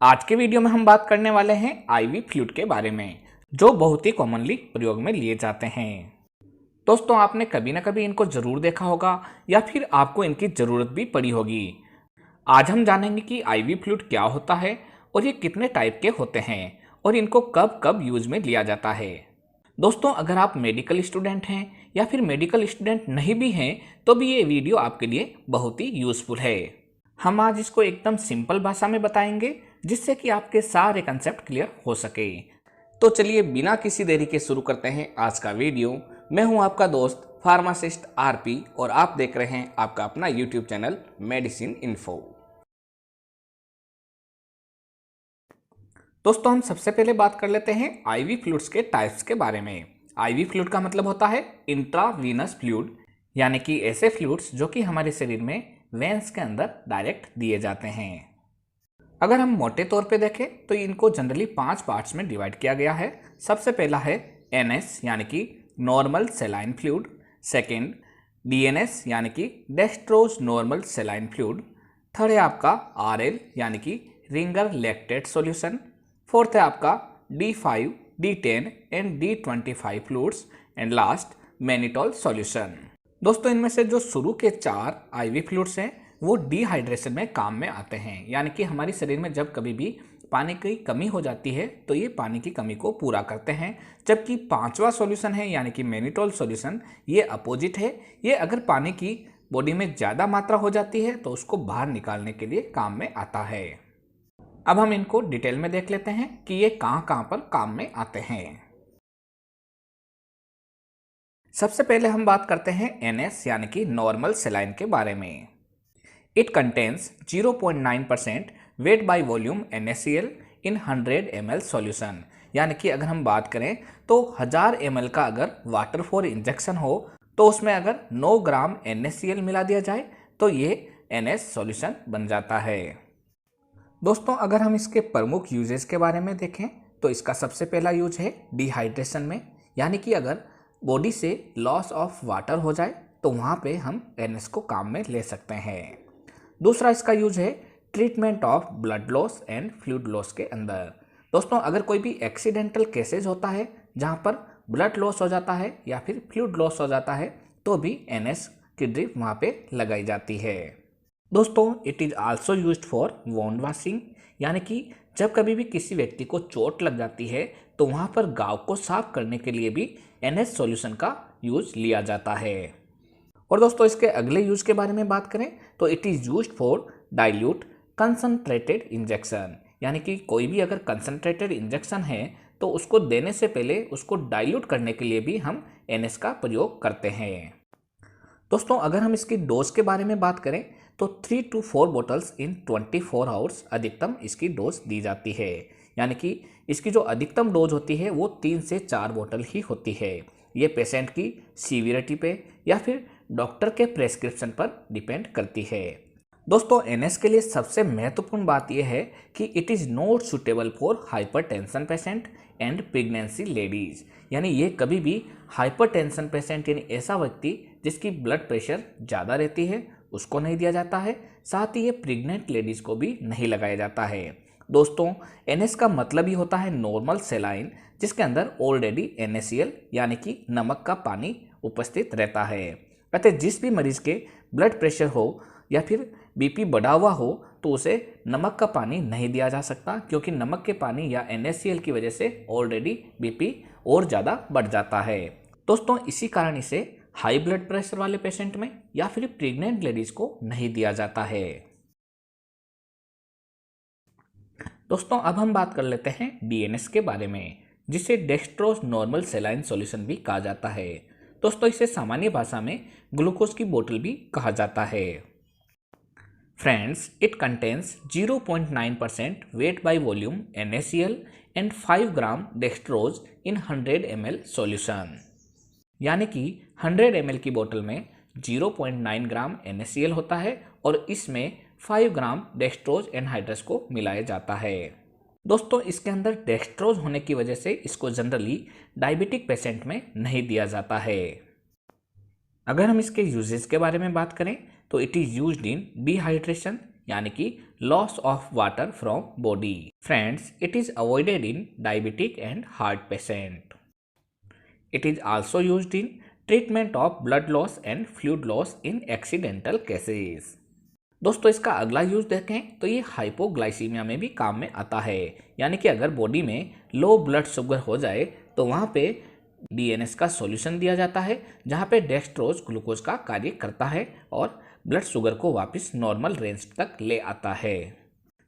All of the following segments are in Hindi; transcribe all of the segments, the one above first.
आज के वीडियो में हम बात करने वाले हैं आईवी फ्लूइड के बारे में, जो बहुत ही कॉमनली प्रयोग में लिए जाते हैं। दोस्तों, आपने कभी ना कभी इनको जरूर देखा होगा या फिर आपको इनकी जरूरत भी पड़ी होगी। आज हम जानेंगे कि आईवी फ्लूइड क्या होता है और ये कितने टाइप के होते हैं और इनको कब कब यूज में लिया जाता है। दोस्तों, अगर आप मेडिकल स्टूडेंट हैं या फिर मेडिकल स्टूडेंट नहीं भी हैं तो भी ये वीडियो आपके लिए बहुत ही यूजफुल है। हम आज इसको एकदम सिंपल भाषा में बताएंगे जिससे कि आपके सारे कंसेप्ट क्लियर हो सके। तो चलिए बिना किसी देरी के शुरू करते हैं आज का वीडियो। मैं हूं आपका दोस्त फार्मासिस्ट आरपी और आप देख रहे हैं आपका अपना यूट्यूब चैनल मेडिसिन इन्फो। दोस्तों, हम सबसे पहले बात कर लेते हैं आईवी फ्लूइड्स के टाइप्स के बारे में। आईवी फ्लूइड का मतलब होता है इंट्रावीनस फ्लूइड, यानी कि ऐसे फ्लूइड्स जो कि हमारे शरीर में वेंस के अंदर डायरेक्ट दिए जाते हैं। अगर हम मोटे तौर पे देखें तो इनको जनरली 5 पार्ट्स में डिवाइड किया गया है। सबसे पहला है एनएस यानी कि normal saline fluid, second DNS यानी कि dextrose normal saline fluid, third है आपका आरएल यानी कि रिंगर लैक्टेट सॉल्यूशन, फोर्थ है आपका D5, D10 and D25 fluids and last mannitol solution. दोस्तों, इनमें से जो शुरू के 4 आईवी फ्लूइड्स हैं वो डिहाइड्रेशन में काम में आते हैं, यानी कि हमारे शरीर में जब कभी भी पानी की कमी हो जाती है तो ये पानी की कमी को पूरा करते हैं। जबकि 5वां सॉल्यूशन है यानी कि मैनिटोल सॉल्यूशन, ये अपोजिट है। ये अगर पानी की बॉडी में ज़्यादा मात्रा हो जाती है तो उसको बाहर निकालने के लिए काम में आता है। अब हम इनको डिटेल में देख लेते हैं कि ये कहाँ कहाँ पर काम में आते हैं। सबसे पहले हम बात करते हैं एनएस यानी कि नॉर्मल सेलाइन के बारे में। It contains 0.9% weight by volume NaCl in 100 ml solution, यानी कि अगर हम बात करें तो 1000 ml का अगर वाटर फॉर इंजेक्शन हो तो उसमें अगर 9 ग्राम NaCl मिला दिया जाए तो ये NS सॉल्यूशन बन जाता है। दोस्तों, अगर हम इसके प्रमुख यूजेस के बारे में देखें तो इसका सबसे पहला यूज है डिहाइड्रेशन में, यानी कि अगर बॉडी से लॉस ऑफ वाटर हो जाए तो वहाँ पे हम NS को काम में ले सकते हैं। दूसरा इसका यूज है treatment of blood loss and fluid loss के अंदर। दोस्तों, अगर कोई भी एक्सीडेंटल केसेज होता है जहाँ पर ब्लड लॉस हो जाता है या फिर फ्लूइड लॉस हो जाता है तो भी NS की ड्रिप वहाँ पे लगाई जाती है। दोस्तों, it is also used for wound washing, यानी कि जब कभी भी किसी व्यक्ति को चोट लग जाती है तो वहाँ पर घाव को साफ करने के लिए भी NS सॉल्यूशन का यूज लिया जाता है। और दोस्तों, इसके अगले यूज के बारे में बात करें तो it is used for dilute concentrated injection, यानी कि कोई भी अगर कंसनट्रेटेड इंजेक्शन है तो उसको देने से पहले उसको डाइल्यूट करने के लिए भी हम NS का प्रयोग करते हैं। दोस्तों, अगर हम इसकी डोज के बारे में बात करें तो 3 to 4 बोटल्स इन 24 आवर्स अधिकतम इसकी डोज दी जाती है, यानी कि इसकी जो अधिकतम डोज होती है वो 3 से 4 बोतल ही होती है। ये पेशेंट की सीवियरिटी पे या फिर डॉक्टर के प्रेस्क्रिप्शन पर डिपेंड करती है। दोस्तों, NS के लिए सबसे महत्वपूर्ण बात यह है कि it is not suitable for hypertension patient and pregnancy ladies, यानी ये कभी भी हाइपरटेंशन पेशेंट यानी ऐसा व्यक्ति जिसकी ब्लड प्रेशर ज़्यादा रहती है उसको नहीं दिया जाता है, साथ ही ये प्रेग्नेंट लेडीज़ को भी नहीं लगाया जाता है। दोस्तों, NS का मतलब ही होता है नॉर्मल सेलाइन, जिसके अंदर ऑलरेडी NaCl यानी कि नमक का पानी उपस्थित रहता है। अतः जिस भी मरीज के ब्लड प्रेशर हो या फिर BP बढ़ा हुआ हो तो उसे नमक का पानी नहीं दिया जा सकता, क्योंकि नमक के पानी या NaCl की वजह से ऑलरेडी BP और ज़्यादा बढ़ जाता है। दोस्तों, इसी कारण इसे हाई ब्लड प्रेशर वाले पेशेंट में या फिर प्रेग्नेंट लेडीज को नहीं दिया जाता है। दोस्तों, अब हम बात कर लेते हैं DNS के बारे में, जिसे डेक्स्ट्रोज नॉर्मल सेलाइन सॉल्यूशन भी कहा जाता है। दोस्तों, इसे सामान्य भाषा में ग्लूकोज की बोतल भी कहा जाता है। Friends, it contains 0.9% weight by volume NaCl and 5 gram dextrose in 100 ml solution, यानी कि 100 ml की बोतल में 0.9 ग्राम NaCl होता है और इसमें 5 ग्राम डेक्स्ट्रोज एनहाइड्रस को मिलाया जाता है। दोस्तों, इसके अंदर डेक्स्ट्रोज होने की वजह से इसको जनरली डायबिटिक पेशेंट में नहीं दिया जाता है। अगर हम इसके यूजेस के बारे में बात करें तो it is used in dehydration, यानी कि loss of water from body. Friends, it is avoided in diabetic and heart patient. It is also used in treatment of blood loss and fluid loss in accidental cases. दोस्तों, इसका अगला यूज देखें तो ये हाइपोग्लाइसीमिया में भी काम में आता है, यानी कि अगर बॉडी में लो ब्लड शुगर हो जाए तो वहाँ पे डीएनएस का सॉल्यूशन दिया जाता है, जहाँ पे डेक्सट्रोज ग्लूकोज का कार्य करता है और ब्लड शुगर को वापस नॉर्मल रेंज तक ले आता है।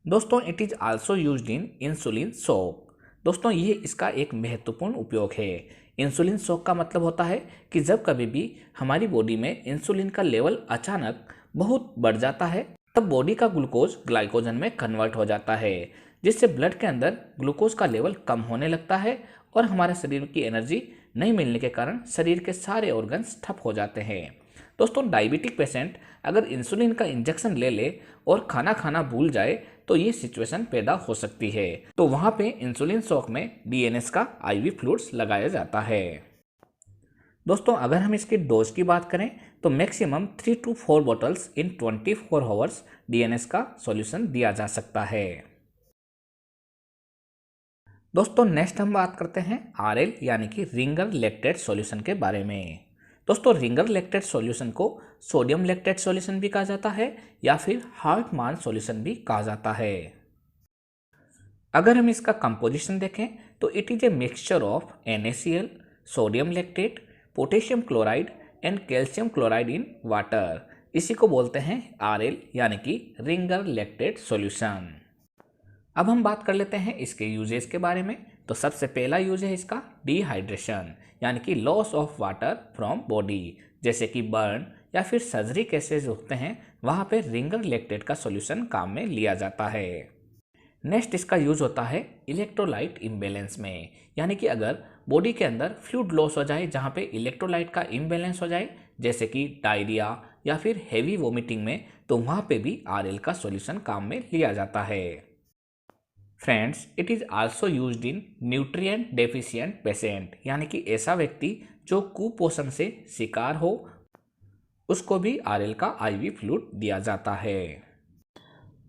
दोस्तों, it is also used in insulin shock. दोस्तों, ये इसका एक महत्वपूर्ण उपयोग है। इंसुलिन शॉक का मतलब होता है कि जब कभी भी हमारी बॉडी में इंसुलिन का लेवल अचानक बहुत बढ़ जाता है, तब बॉडी का ग्लूकोज ग्लाइकोजन में कन्वर्ट हो जाता है, जिससे ब्लड के अंदर ग्लूकोज का लेवल कम होने लगता है और हमारे शरीर की एनर्जी नहीं मिलने के कारण शरीर के सारे ऑर्गन्स ठप हो जाते हैं। दोस्तों, डायबिटिक पेशेंट अगर इंसुलिन का इंजेक्शन ले ले और खाना खाना भूल जाए तो ये सिचुएशन पैदा हो सकती है। तो वहाँ पे इंसुलिन शॉक में डीएनएस का आईवी फ्लूइड्स लगाया जाता है। दोस्तों, अगर हम इसकी डोज की बात करें तो maximum 3 to 4 bottles in 24 hours DNS का सॉल्यूशन दिया जा सकता है। दोस्तों, नेक्स्ट हम बात करते हैं आरएल यानी कि रिंगर लैक्टेट सॉल्यूशन के बारे में। दोस्तों, रिंगर लैक्टेट सॉल्यूशन को सोडियम लैक्टेट सॉल्यूशन भी कहा जाता है या फिर हार्टमान सॉल्यूशन भी कहा जाता है। अगर हम इसका कंपोजिशन देखें तो it is a mixture of NaCl, sodium lactate, potassium chloride and calcium chloride in water. इसी को बोलते हैं आरएल यानी कि रिंगर लैक्टेट सॉल्यूशन। अब हम बात कर लेते हैं इसके यूजेस के बारे में। तो सबसे पहला यूज है इसका डिहाइड्रेशन यानी कि loss of water from body, जैसे कि बर्न या फिर सर्जरी केसेस होते हैं, वहाँ पे रिंगर लैक्टेट का सॉल्यूशन काम में लिया जाता है। नेक्स्ट इसका यूज होता है इलेक्ट्रोलाइट इम्बैलेंस में, यानी कि अगर बॉडी के अंदर फ्लूइड लॉस हो जाए जहाँ पे इलेक्ट्रोलाइट का इम्बैलेंस हो जाए, जैसे कि डायरिया या फिर हेवी वोमिटिंग में, तो वहाँ पे भी आरएल का सॉल्यूशन काम में लिया जाता है। Friends, it is also used in nutrient deficient patient, यानी कि ऐसा व्यक्ति जो कुपोषण से शिकार हो उसको भी आरएल का आईवी फ्लूइड दिया जाता है।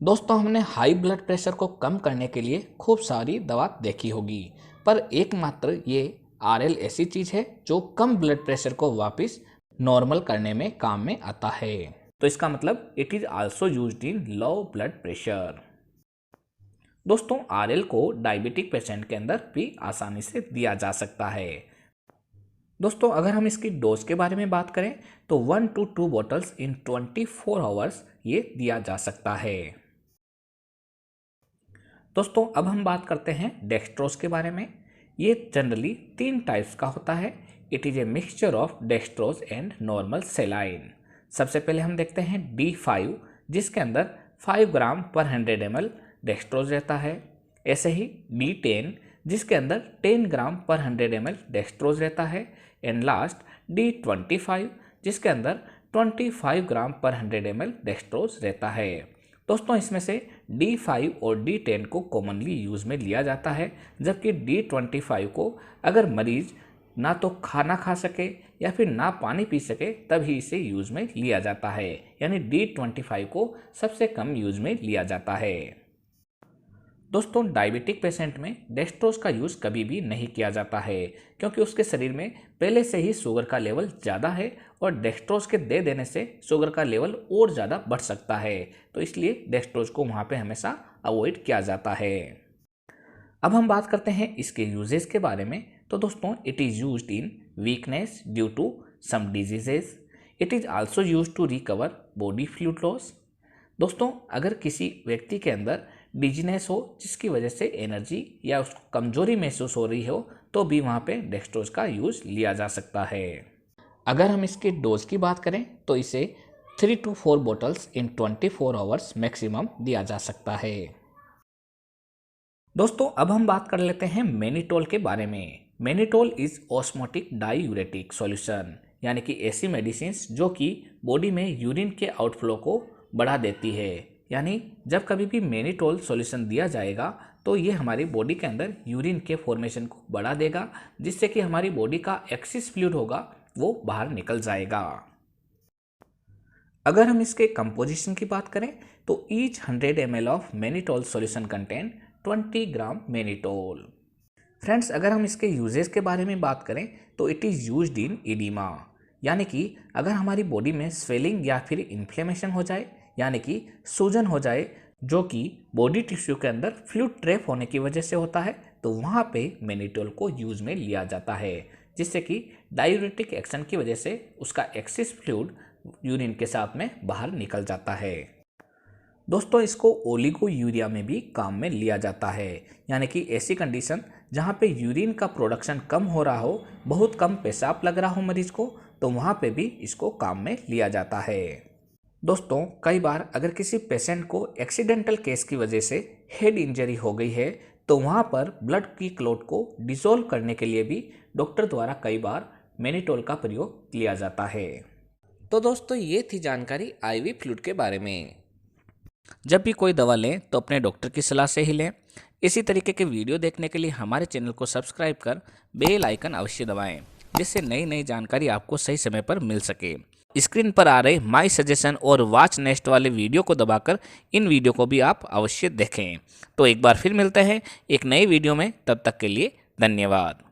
दोस्तों, हमने हाई ब्लड प्रेशर को कम करने के लिए खूब सारी दवा देखी होगी, पर एकमात्र ये आरएल ऐसी चीज है जो कम ब्लड प्रेशर को वापस नॉर्मल करने में काम में आता है। तो इसका मतलब it is also used in low blood pressure. दोस्तों, आरएल को डायबिटिक पेशेंट के अंदर भी आसानी से दिया जा सकता है। दोस्तों, अगर हम इसकी डोज के बारे में बात करें तो 1 to 2 बॉटल्स इन 24 आवर्स ये दिया जा सकता है। दोस्तों, अब हम बात करते हैं डेक्सट्रोज के बारे में। ये जनरली 3 टाइप्स का होता है। It is a mixture of dextrose and normal saline. सबसे पहले हम देखते हैं D5, जिसके अंदर 5 ग्राम पर 100 ml डेक्सट्रोज रहता है। ऐसे ही D10, जिसके अंदर 10 ग्राम पर 100 ml डेक्सट्रोज रहता है। एंड लास्ट D25, जिसके अंदर 25 ग्राम पर 100 ml डेक्सट्रोज रहता है। दोस्तों, इसमें से D5 और D10 को कॉमनली यूज़ में लिया जाता है, जबकि D25 को अगर मरीज ना तो खाना खा सके या फिर ना पानी पी सके तभी इसे यूज़ में लिया जाता है, यानी D25 को सबसे कम यूज़ में लिया जाता है। दोस्तों, डायबिटिक पेशेंट में डेक्सट्रोज का यूज़ कभी भी नहीं किया जाता है, क्योंकि उसके शरीर में पहले से ही शुगर का लेवल ज़्यादा है और डेक्सट्रोज के दे देने से शुगर का लेवल और ज़्यादा बढ़ सकता है। तो इसलिए डेक्सट्रोज को वहाँ पे हमेशा अवॉइड किया जाता है। अब हम बात करते हैं इसके यूजेस के बारे में। तो दोस्तों, it is used in weakness due to some diseases. It is also used to recover body fluid loss. दोस्तों, अगर किसी व्यक्ति के अंदर डिजीनेस हो जिसकी वजह से एनर्जी या उसको कमजोरी महसूस हो रही हो, तो भी वहाँ पे डेक्सट्रोज का यूज़ लिया जा सकता है। अगर हम इसकी डोज की बात करें तो इसे 3 to 4 bottles in 24 hours maximum दिया जा सकता है। दोस्तों, अब हम बात कर लेते हैं मैनिटोल के बारे में। Mannitol is osmotic diuretic solution, यानी कि ऐसी मेडिसिन जो कि बॉडी में यूरिन के आउटफ्लो को बढ़ा देती है। यानी जब कभी भी मैनिटोल सॉल्यूशन दिया जाएगा तो ये हमारी बॉडी के अंदर यूरिन के फॉर्मेशन को बढ़ा देगा, जिससे कि हमारी बॉडी का एक्सेस फ्लूइड होगा वो बाहर निकल जाएगा। अगर हम इसके कंपोजिशन की बात करें तो each 100 ml of mannitol solution contain 20 gram mannitol. Friends, अगर हम इसके यूजेस के बारे में बात करें तो it is used in oedema, यानी कि अगर हमारी बॉडी में स्वेलिंग या फिर इन्फ्लेमेशन हो जाए, यानी कि सूजन हो जाए, जो कि बॉडी टिश्यू के अंदर फ्लूइड ट्रैप होने की वजह से होता है, तो वहाँ पे मैनिटोल को यूज में लिया जाता है, जिससे कि डायूरेटिक एक्शन की वजह से उसका एक्सेस फ्लूइड यूरिन के साथ में बाहर निकल जाता है। दोस्तों, इसको ओलिगो यूरिया में भी काम में लिया जाता है, यानी कि ऐसी कंडीशन जहाँ पे यूरिन का प्रोडक्शन कम हो रहा हो, बहुत कम पेशाब लग रहा हो मरीज को, तो वहाँ पे भी इसको काम में लिया जाता है। दोस्तों, कई बार अगर किसी पेशेंट को एक्सीडेंटल केस की वजह से हेड इंजरी हो गई है, तो वहाँ पर ब्लड की क्लॉट को डिसॉल्व करने के लिए भी डॉक्टर द्वारा कई बार मैनिटोल का प्रयोग किया जाता है। तो दोस्तों, ये थी जानकारी आईवी फ्लूइड के बारे में। जब भी कोई दवा लें तो अपने डॉक्टर की सलाह से ही लें। इसी तरीके के वीडियो देखने के लिए हमारे चैनल को सब्सक्राइब कर बेल आइकन अवश्य दबाएं, जिससे नई नई जानकारी आपको सही समय पर मिल सके। स्क्रीन पर आ रहे माई सजेशन और वॉच नेक्स्ट वाले वीडियो को दबाकर इन वीडियो को भी आप अवश्य देखें। तो एक बार फिर मिलते हैं एक नई वीडियो में, तब तक के लिए धन्यवाद।